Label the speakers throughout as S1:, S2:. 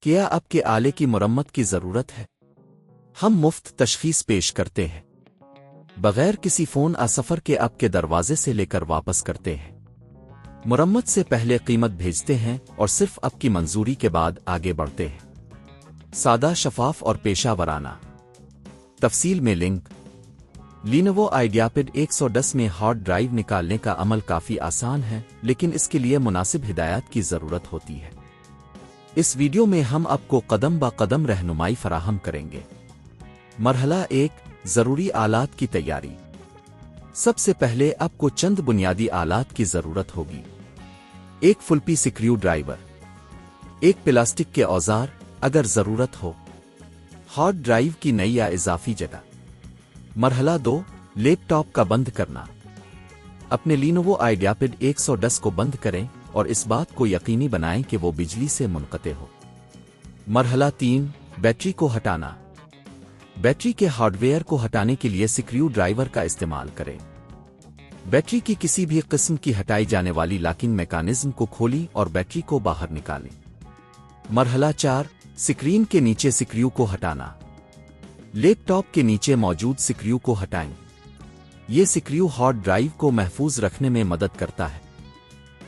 S1: کیا آپ کے آلے کی مرمت کی ضرورت ہے؟ ہم مفت تشخیص پیش کرتے ہیں، بغیر کسی فون سفر کے آپ کے دروازے سے لے کر واپس کرتے ہیں۔ مرمت سے پہلے قیمت بھیجتے ہیں اور صرف آپ کی منظوری کے بعد آگے بڑھتے ہیں۔ سادہ، شفاف اور پیشہ ورانہ۔ تفصیل میں لنک۔ لینوو آئیڈیاپیڈ 110 میں ہارڈ ڈرائیو نکالنے کا عمل کافی آسان ہے، لیکن اس کے لیے مناسب ہدایات کی ضرورت ہوتی ہے۔ اس ویڈیو میں ہم آپ کو قدم با قدم رہنمائی فراہم کریں گے۔ مرحلہ 1، ضروری آلات کی تیاری۔ سب سے پہلے آپ کو چند بنیادی آلات کی ضرورت ہوگی۔ ایک فلپی سکریو ڈرائیور، ایک پلاسٹک کے اوزار اگر ضرورت ہو، ہارڈ ڈرائیو کی نئی یا اضافی جگہ۔ مرحلہ 2، لیپ ٹاپ کا بند کرنا۔ اپنے لینوو آئیڈیاپیڈ 110 کو بند کریں اور اس بات کو یقینی بنائیں کہ وہ بجلی سے منقطع ہو۔ مرحلہ 3، بیٹری کو ہٹانا۔ بیٹری کے ہارڈ ویئر کو ہٹانے کے لیے سکریو ڈرائیور کا استعمال کریں۔ بیٹری کی کسی بھی قسم کی ہٹائی جانے والی لاکنگ میکانزم کو کھولیں اور بیٹری کو باہر نکالیں۔ مرحلہ 4، سکرین کے نیچے سکریو کو ہٹانا۔ لیپ ٹاپ کے نیچے موجود سکریو کو ہٹائیں۔ یہ سکریو ہارڈ ڈرائیو کو محفوظ رکھنے میں مدد کرتا ہے۔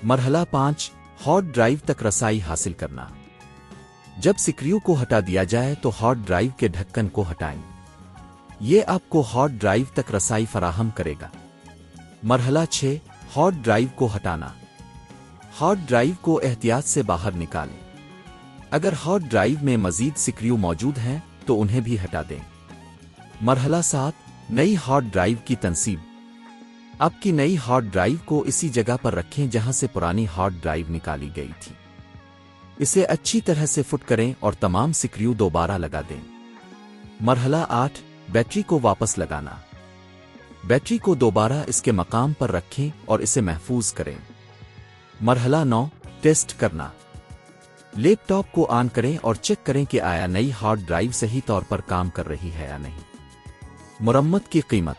S1: مرحلہ 5، ہارڈ ڈرائیو تک رسائی حاصل کرنا۔ جب سکریو کو ہٹا دیا جائے تو ہارڈ ڈرائیو کے ڈھکن کو ہٹائیں۔ یہ آپ کو ہارڈ ڈرائیو تک رسائی فراہم کرے گا۔ مرحلہ 6، ہارڈ ڈرائیو کو ہٹانا۔ ہارڈ ڈرائیو کو احتیاط سے باہر نکالیں۔ اگر ہارڈ ڈرائیو میں مزید سکریو موجود ہیں تو انہیں بھی ہٹا دیں۔ مرحلہ 7، نئی ہارڈ ڈرائیو کی تنصیب۔ آپ کی نئی ہارڈ ڈرائیو کو اسی جگہ پر رکھیں جہاں سے پرانی ہارڈ ڈرائیو نکالی گئی تھی۔ اسے اچھی طرح سے فٹ کریں اور تمام سکریو دوبارہ لگا دیں۔ مرحلہ 8، بیٹری کو واپس لگانا۔ بیٹری کو دوبارہ اس کے مقام پر رکھیں اور اسے محفوظ کریں۔ مرحلہ 9، ٹیسٹ کرنا۔ لیپ ٹاپ کو آن کریں اور چیک کریں کہ آیا نئی ہارڈ ڈرائیو صحیح طور پر کام کر رہی ہے یا نہیں۔ مرمت کی قیمت۔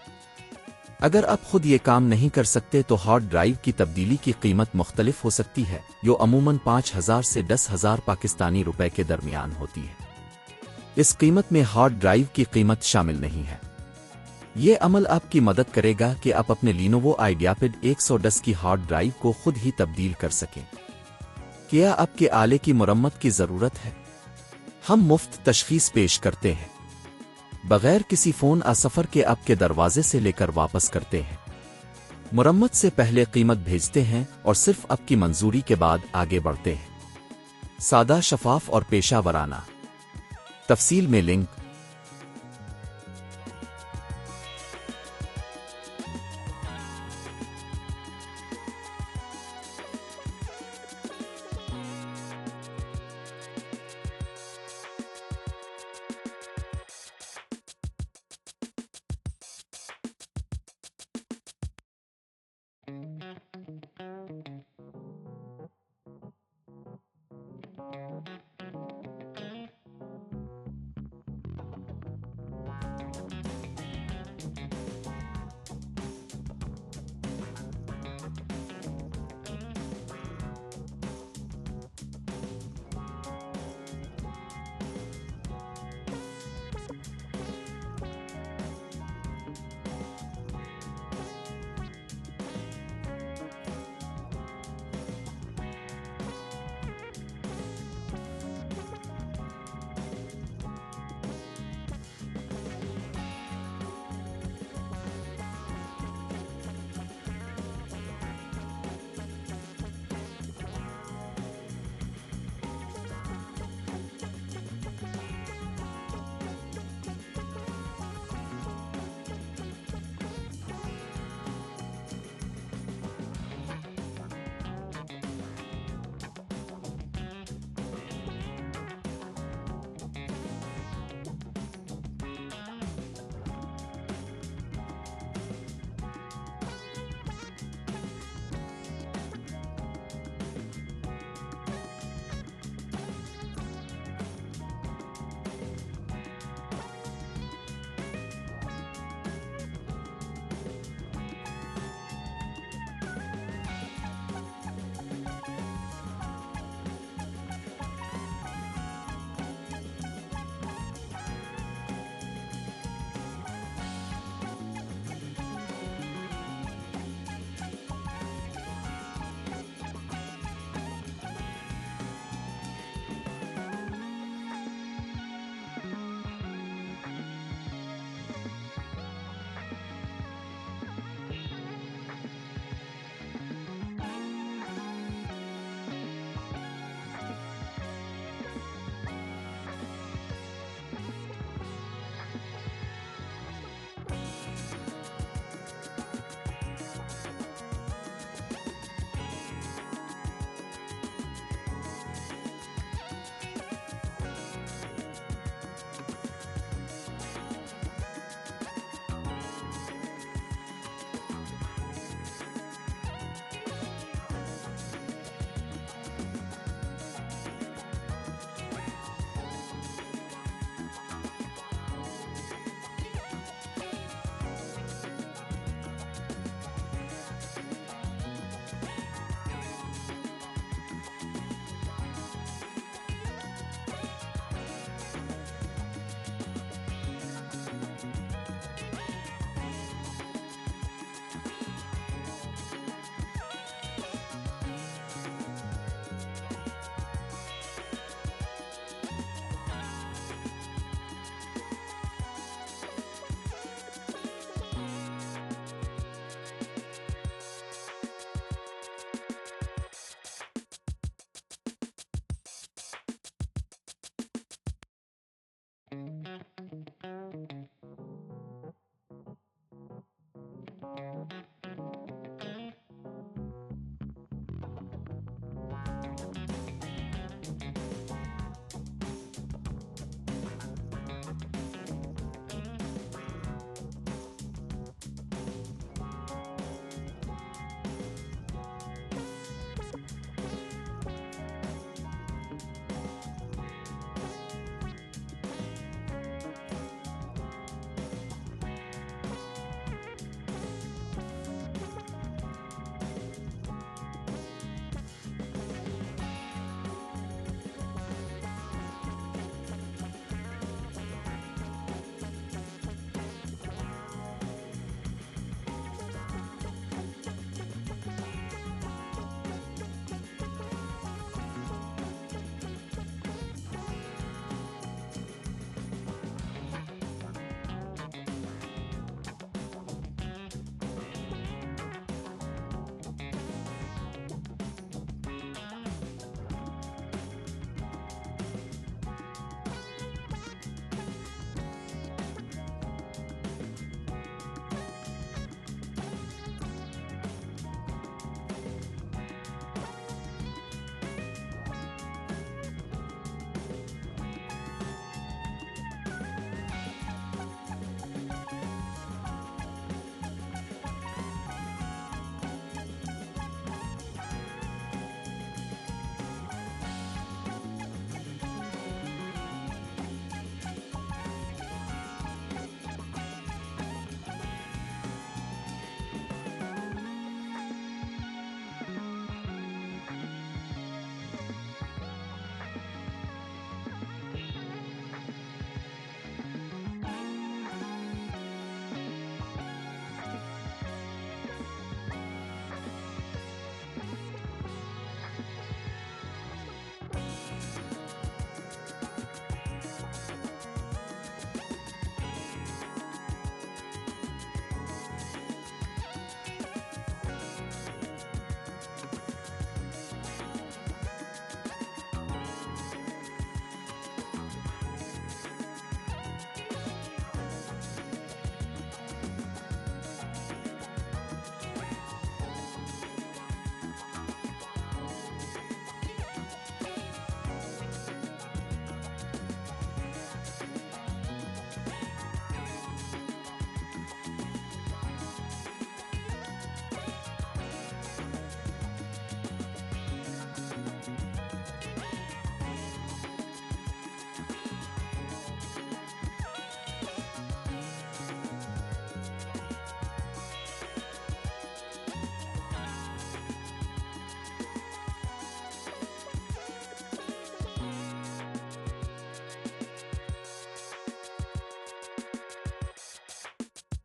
S1: اگر آپ خود یہ کام نہیں کر سکتے تو ہارڈ ڈرائیو کی تبدیلی کی قیمت مختلف ہو سکتی ہے، جو عموماً 5,000 سے 10,000 پاکستانی روپے کے درمیان ہوتی ہے۔ اس قیمت میں ہارڈ ڈرائیو کی قیمت شامل نہیں ہے۔ یہ عمل آپ کی مدد کرے گا کہ آپ اپنے لینوو آئیڈیاپیڈ 110 کی ہارڈ ڈرائیو کو خود ہی تبدیل کر سکیں۔ کیا آپ کے آلے کی مرمت کی ضرورت ہے؟ ہم مفت تشخیص پیش کرتے ہیں، بغیر کسی فون سفر کے آپ کے دروازے سے لے کر واپس کرتے ہیں۔ مرمت سے پہلے قیمت بھیجتے ہیں اور صرف آپ کی منظوری کے بعد آگے بڑھتے ہیں۔ سادہ، شفاف اور پیشہ ورانہ۔ تفصیل میں لنک۔